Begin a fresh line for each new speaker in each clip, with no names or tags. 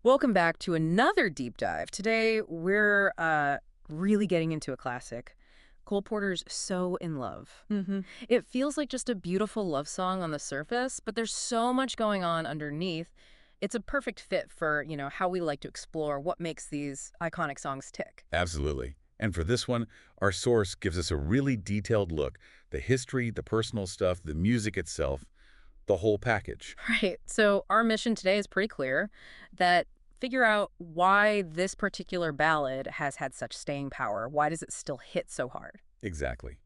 Welcome back to another deep dive. Today, we're really getting into a classic. Cole Porter's So in Love. It feels like just a beautiful love song on the surface, but there's so much going on underneath. It's a perfect fit for, how we like to explore what makes these iconic songs tick.
Absolutely. And for this one, our source gives us a really detailed look. The history, the personal stuff, the music itself, the whole package.
Right. So our mission today is pretty clear that figure out why this particular ballad has had such staying power. Why does it still hit so hard?
Exactly.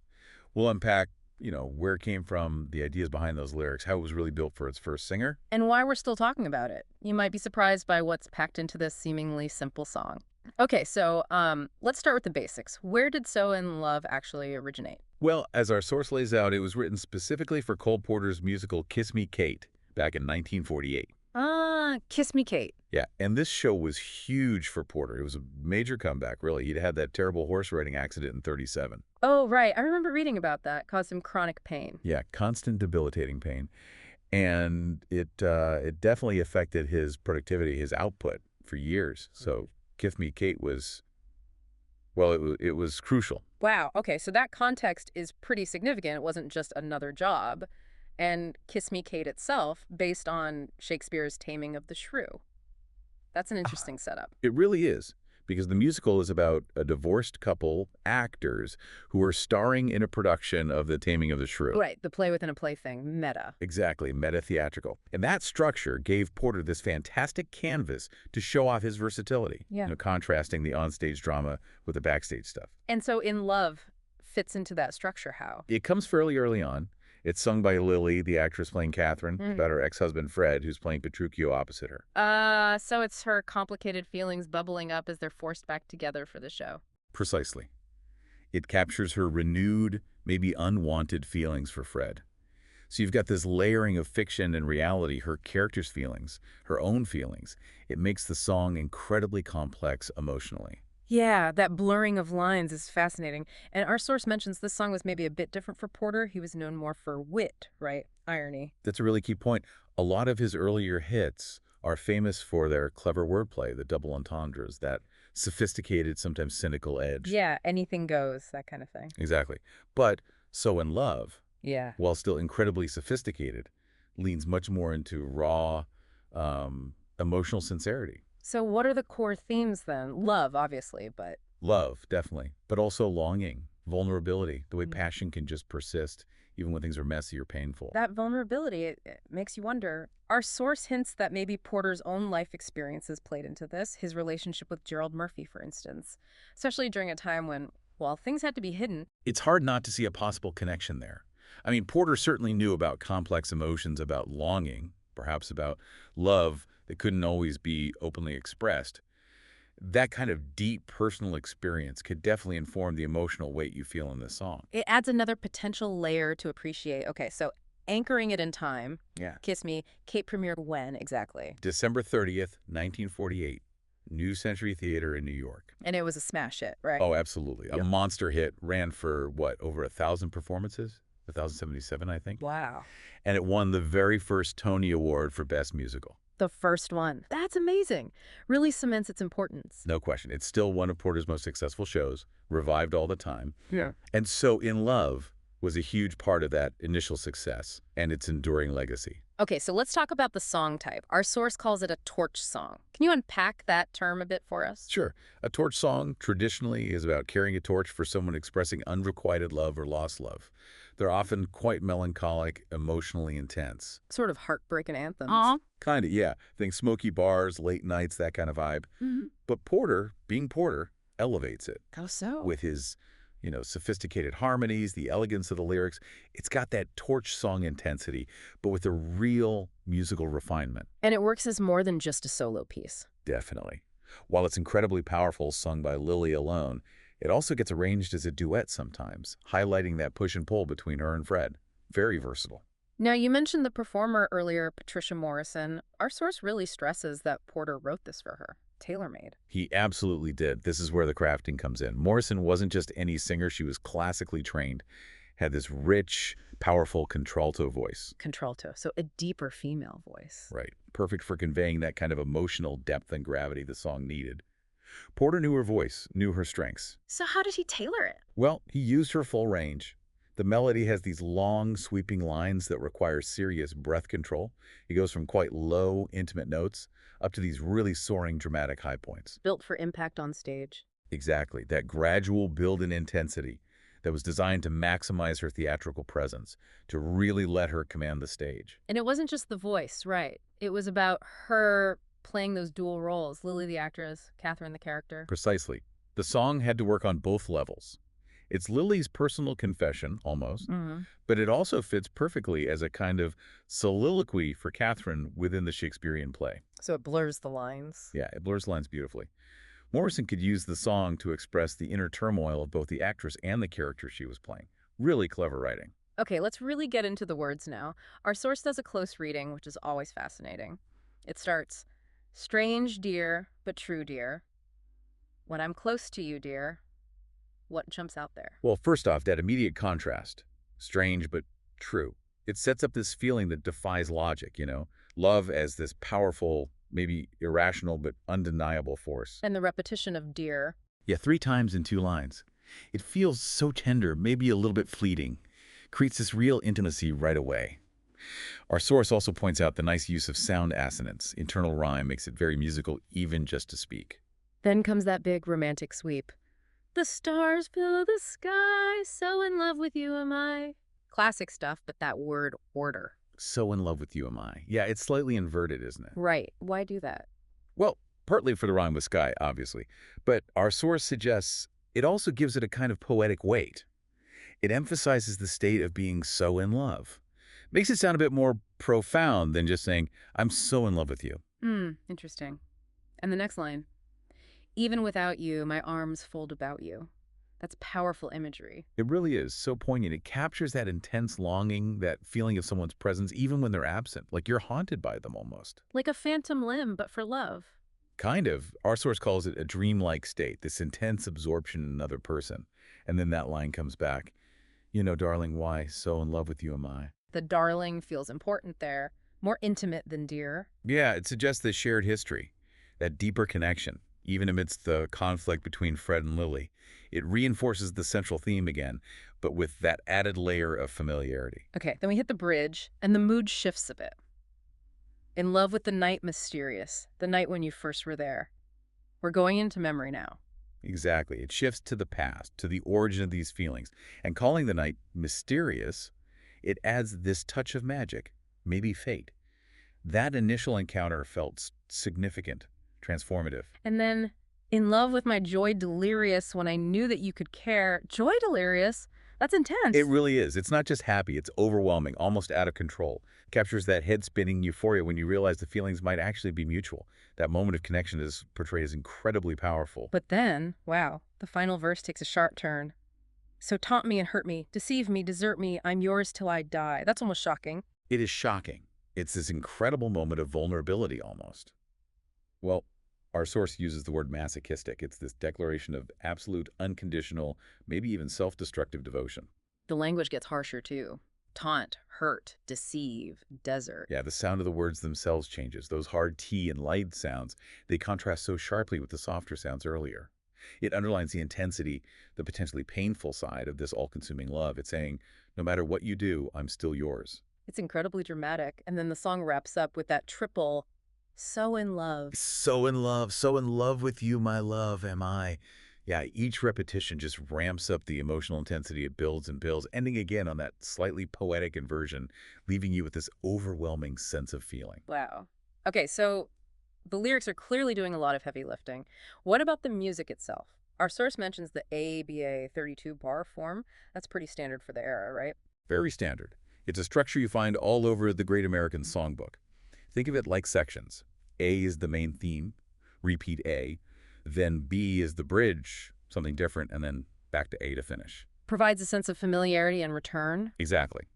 We'll unpack, where it came from, the ideas behind those lyrics, how it was really built for its first singer.
And why we're still talking about it. You might be surprised by what's packed into this seemingly simple song. Okay, so let's start with the basics. Where did So in Love actually originate?
Well, as our source lays out, it was written specifically for Cole Porter's musical Kiss Me Kate back in 1948.
Ah, Kiss Me Kate.
Yeah, and this show was huge for Porter. It was a major comeback, really. He'd had that terrible horse riding accident in 37.
Oh, right. I remember reading about that. Caused him chronic pain.
Yeah, constant debilitating pain. And it definitely affected his productivity, his output for years. So Kiss Me Kate was, well, it was crucial.
Wow. Okay, so that context is pretty significant. It wasn't just another job. And Kiss Me Kate itself, based on Shakespeare's Taming of the Shrew. That's an interesting setup.
It really is, because the musical is about a divorced couple, actors, who are starring in a production of The Taming of the Shrew.
Right, the play within a play thing, meta.
Exactly, meta-theatrical. And that structure gave Porter this fantastic canvas to show off his versatility,
Yeah.
contrasting the onstage drama with the backstage stuff.
And so In Love fits into that structure how?
It comes fairly early on. It's sung by Lily, the actress playing Catherine,
Mhm.
about her ex-husband Fred, who's playing Petruchio opposite her.
So it's her complicated feelings bubbling up as they're forced back together for the show.
Precisely. It captures her renewed, maybe unwanted feelings for Fred. So you've got this layering of fiction and reality, her character's feelings, her own feelings. It makes the song incredibly complex emotionally.
Yeah, that blurring of lines is fascinating. And our source mentions this song was maybe a bit different for Porter. He was known more for wit, right? Irony.
That's a really key point. A lot of his earlier hits are famous for their clever wordplay, the double entendres, that sophisticated, sometimes cynical edge.
Yeah, anything goes, that kind of thing.
Exactly. But So in Love,
Yeah.
while still incredibly sophisticated, leans much more into raw, emotional sincerity.
So what are the core themes then? Love, obviously, but
Love, definitely, but also longing, vulnerability, the way
Mm.
passion can just persist even when things are messy or painful.
that vulnerability, it makes you wonder. Our source hints that maybe Porter's own life experiences played into this, his relationship with Gerald Murphy, for instance, especially during a time when, well, things had to be hidden.
It's hard not to see a possible connection there. I mean, Porter certainly knew about complex emotions, about longing, perhaps about love that couldn't always be openly expressed. That kind of deep personal experience could definitely inform the emotional weight you feel in this song.
It adds another potential layer to appreciate. Okay, so anchoring it in time,
Yeah.
Kiss Me, Kate premiered when exactly?
December 30th, 1948, New Century Theater in New York.
And it was a smash hit, right?
Oh, absolutely. A
Yeah.
monster hit, ran for, what, over 1,000 performances? 1,077, I think.
Wow.
And it won the very first Tony Award for Best Musical.
The first one. That's amazing. Really cements its importance.
No question. It's still one of Porter's most successful shows, revived all the time.
Yeah.
And So in Love was a huge part of that initial success and its enduring legacy.
Okay, so let's talk about the song type. Our source calls it a torch song. Can you unpack that term a bit for us?
Sure, a torch song traditionally is about carrying a torch for someone expressing unrequited love or lost love. They're often quite melancholic, emotionally intense.
Sort of heartbreaking anthems.
Kind of, yeah. Think smoky bars, late nights, that kind of vibe.
Mm-hmm.
But Porter, being Porter, elevates it
How so?
with his, sophisticated harmonies, the elegance of the lyrics. It's got that torch song intensity, but with a real musical refinement.
And it works as more than just a solo piece.
Definitely. While it's incredibly powerful, sung by Lily alone, it also gets arranged as a duet sometimes, highlighting that push and pull between her and Fred. Very versatile.
Now, you mentioned the performer earlier, Patricia Morrison. Our source really stresses that Porter wrote this for her. Tailor-made.
He absolutely did. This is where the crafting comes in. Morrison wasn't just any singer. She was classically trained, had this rich, powerful contralto voice.
Contralto, so a deeper female voice.
Right. perfect for conveying that kind of emotional depth and gravity the song needed. Porter knew her voice, knew her strengths.
So how did he tailor it?
Well, he used her full range. The melody has these long, sweeping lines that require serious breath control. It goes from quite low, intimate notes up to these really soaring, dramatic high points.
Built for impact on stage.
Exactly, that gradual build in intensity that was designed to maximize her theatrical presence, to really let her command the stage.
And it wasn't just the voice, right? It was about her playing those dual roles. Lily, the actress, Catherine, the character.
Precisely. The song had to work on both levels. It's Lily's personal confession, almost, but it also fits perfectly as a kind of soliloquy for Catherine within the Shakespearean play.
So it blurs the lines.
Yeah, it blurs lines beautifully. Morrison could use the song to express the inner turmoil of both the actress and the character she was playing. Really clever writing.
Okay, let's really get into the words now. Our source does a close reading, which is always fascinating. It starts, "Strange, dear, but true, dear. When I'm close to you, dear." What jumps out there?
Well, first off, that immediate contrast. Strange, but true. It sets up this feeling that defies logic, Love as this powerful, maybe irrational, but undeniable force.
And the repetition of dear.
Yeah, 3 times in 2 lines. It feels so tender, maybe a little bit fleeting. Creates this real intimacy right away. Our source also points out the nice use of sound assonance. Internal rhyme makes it very musical, even just to speak.
Then comes that big romantic sweep. "The stars fill the sky, so in love with you am I." Classic stuff, but that word order.
So in love with you am I. Yeah, it's slightly inverted, isn't it?
Right. Why do that?
Well, partly for the rhyme with sky, obviously. But our source suggests it also gives it a kind of poetic weight. It emphasizes the state of being so in love. Makes it sound a bit more profound than just saying, I'm so in love with you.
Interesting. And the next line. "Even without you, my arms fold about you." That's powerful imagery.
It really is so poignant. It captures that intense longing, that feeling of someone's presence, even when they're absent. Like you're haunted by them almost.
Like a phantom limb, but for love.
Kind of. Our source calls it a dreamlike state, this intense absorption in another person. And then that line comes back. Darling, why so in love with you am I?
The darling feels important there. More intimate than dear.
Yeah, it suggests this shared history, that deeper connection, even amidst the conflict between Fred and Lily. It reinforces the central theme again, but with that added layer of familiarity.
Okay, then we hit the bridge, and the mood shifts a bit. "In love with the night mysterious, the night when you first were there." We're going into memory now.
Exactly. It shifts to the past, to the origin of these feelings. And calling the night mysterious, it adds this touch of magic, maybe fate. That initial encounter felt significant, transformative.
And then, "In love with my joy delirious when I knew that you could care." Joy delirious? That's intense.
It really is. It's not just happy, it's overwhelming, almost out of control. Captures that head-spinning euphoria when you realize the feelings might actually be mutual. That moment of connection is portrayed as incredibly powerful.
But then, wow, the final verse takes a sharp turn. "So taunt me and hurt me, deceive me, desert me, I'm yours till I die." That's almost shocking.
It is shocking. It's this incredible moment of vulnerability almost. Well, our source uses the word masochistic. It's this declaration of absolute, unconditional, maybe even self-destructive devotion.
The language gets harsher too. Taunt, hurt, deceive, desert.
Yeah, the sound of the words themselves changes. Those hard T and light sounds, they contrast so sharply with the softer sounds earlier. It underlines the intensity, the potentially painful side of this all-consuming love. It's saying, no matter what you do, I'm still yours.
It's incredibly dramatic. And then the song wraps up with that triple, "So in love."
So in love with you, my love, am I. Yeah, each repetition just ramps up the emotional intensity. It builds and builds, ending again on that slightly poetic inversion, leaving you with this overwhelming sense of feeling.
Wow. Okay, so the lyrics are clearly doing a lot of heavy lifting. What about the music itself? Our source mentions the ABA 32 bar form. That's pretty standard for the era, right?
Very standard. It's a structure you find all over the Great American Songbook. Think of it like sections. A is the main theme, repeat A, then B is the bridge, something different, and then back to A to finish.
Provides a sense of familiarity and return.
Exactly.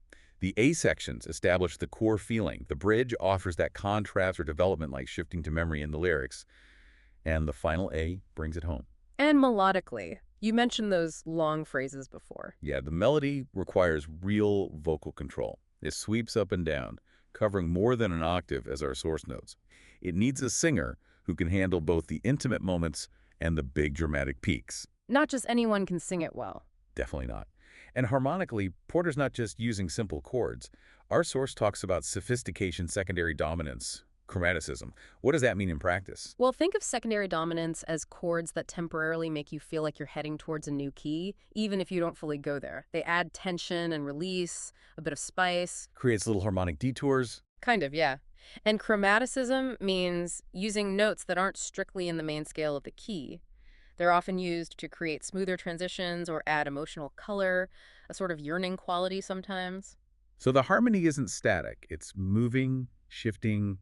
The A sections establish the core feeling. The bridge offers that contrast or development like shifting to memory in the lyrics. And the final A brings it home.
And melodically. You mentioned those long phrases before.
Yeah, the melody requires real vocal control. It sweeps up and down, covering more than an octave as our source notes. It needs a singer who can handle both the intimate moments and the big dramatic peaks.
Not just anyone can sing it well.
Definitely not. And harmonically, Porter's not just using simple chords. Our source talks about sophistication, secondary dominance, chromaticism. What does that mean in practice?
Well, think of secondary dominance as chords that temporarily make you feel like you're heading towards a new key, even if you don't fully go there. They add tension and release, a bit of spice.
Creates little harmonic detours.
Kind of, yeah. And chromaticism means using notes that aren't strictly in the main scale of the key. They're often used to create smoother transitions or add emotional color, a sort of yearning quality sometimes.
So the harmony isn't static. It's moving, shifting,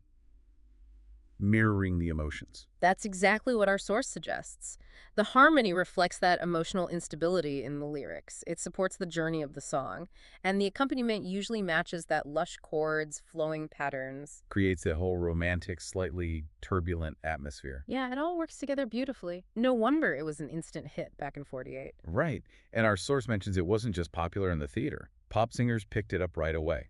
mirroring the emotions.
That's exactly what our source suggests. The harmony reflects that emotional instability in the lyrics. It supports the journey of the song, and the accompaniment usually matches that lush chords, flowing patterns.
Creates that whole romantic, slightly turbulent atmosphere.
Yeah, it all works together beautifully. No wonder it was an instant hit back in '48.
Right. And our source mentions it wasn't just popular in the theater. Pop singers picked it up right away.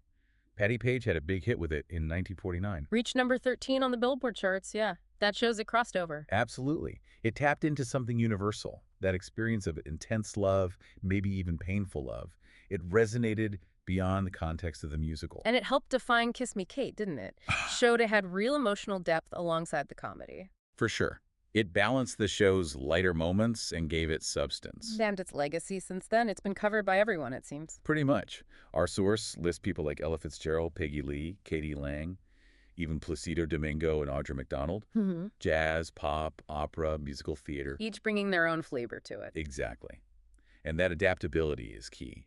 Patti Page had a big hit with it in 1949.
Reached number 13 on the Billboard charts, yeah. That shows it crossed over.
Absolutely. It tapped into something universal, that experience of intense love, maybe even painful love. It resonated beyond the context of the musical.
And it helped define Kiss Me Kate, didn't it? Showed it had real emotional depth alongside the comedy.
For sure. It balanced the show's lighter moments and gave it substance.
And its legacy since then, it's been covered by everyone, it seems.
Pretty much. Our source lists people like Ella Fitzgerald, Peggy Lee, Katie Lang, even Placido Domingo and Audra McDonald. Jazz, pop, opera, musical theater.
Each bringing their own flavor to it.
Exactly. And that adaptability is key.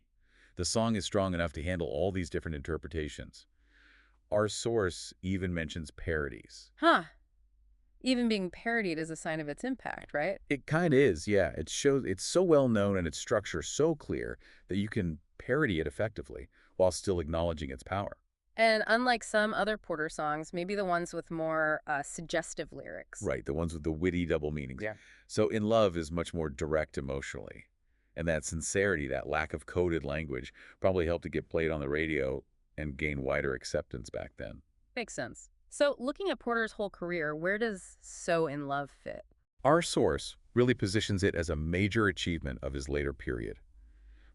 The song is strong enough to handle all these different interpretations. Our source even mentions parodies.
Huh. Even being parodied is a sign of its impact, right?
It kind of is, yeah. It shows it's so well known and its structure so clear that you can parody it effectively while still acknowledging its power.
And unlike some other Porter songs, maybe the ones with more suggestive lyrics.
Right, the ones with the witty double meanings.
Yeah.
So In Love is much more direct emotionally. And that sincerity, that lack of coded language, probably helped it get played on the radio and gain wider acceptance back then.
Makes sense. So looking at Porter's whole career, where does So in Love fit?
Our source really positions it as a major achievement of his later period.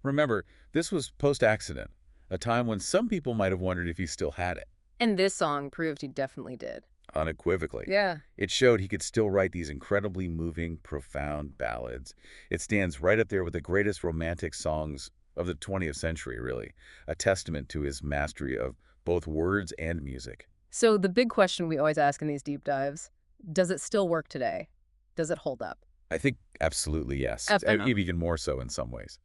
Remember, this was post-accident, a time when some people might have wondered if he still had it.
And this song proved he definitely did.
Unequivocally.
Yeah.
It showed he could still write these incredibly moving, profound ballads. It stands right up there with the greatest romantic songs of the 20th century, really, a testament to his mastery of both words and music.
So the big question we always ask in these deep dives, does it still work today? Does it hold up?
I think absolutely yes,
Ep9.
even more so in some ways.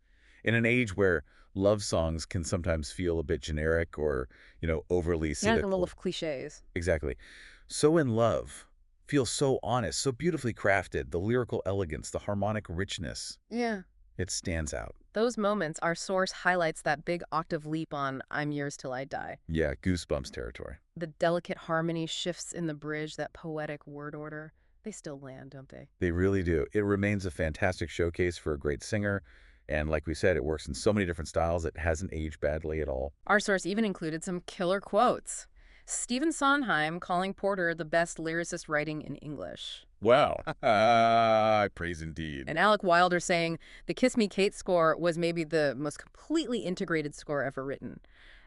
In an age where love songs can sometimes feel a bit generic or, overly
Yeah, a
cynical.
little of cliches.
Exactly. So In Love feels so honest, so beautifully crafted, the lyrical elegance, the harmonic richness.
Yeah.
It stands out.
Those moments, our source highlights that big octave leap on I'm Yours Till I Die.
Yeah, goosebumps territory.
The delicate harmony shifts in the bridge, that poetic word order. They still land, don't they?
They really do. It remains a fantastic showcase for a great singer. And like we said, it works in so many different styles. It hasn't aged badly at all.
Our source even included some killer quotes. Stephen Sondheim calling Porter the best lyricist writing in English.
Wow. I praise indeed.
And Alec Wilder saying the Kiss Me Kate score was maybe the most completely integrated score ever written.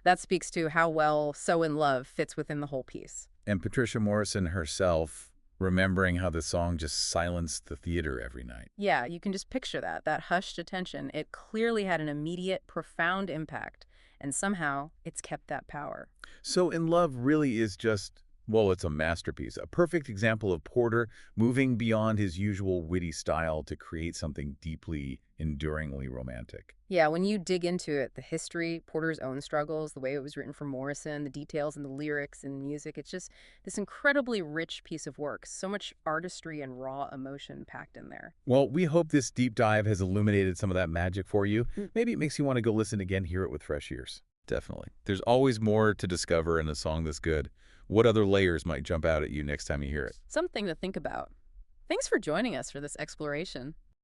That speaks to how well So in Love fits within the whole piece.
And Patricia Morrison herself remembering how the song just silenced the theater every night.
Yeah, you can just picture that hushed attention. It clearly had an immediate, profound impact, and somehow it's kept that power.
So In Love really is just, well, it's a masterpiece, a perfect example of Porter moving beyond his usual witty style to create something deeply, enduringly romantic.
Yeah, when you dig into it, the history, Porter's own struggles, the way it was written for Morrison, the details and the lyrics and music, it's just this incredibly rich piece of work. So much artistry and raw emotion packed in there.
Well, we hope this deep dive has illuminated some of that magic for you. Maybe it makes you want to go listen again, hear it with fresh ears. Definitely. There's always more to discover in a song this good. What other layers might jump out at you next time you hear it?
Something to think about. Thanks for joining us for this exploration.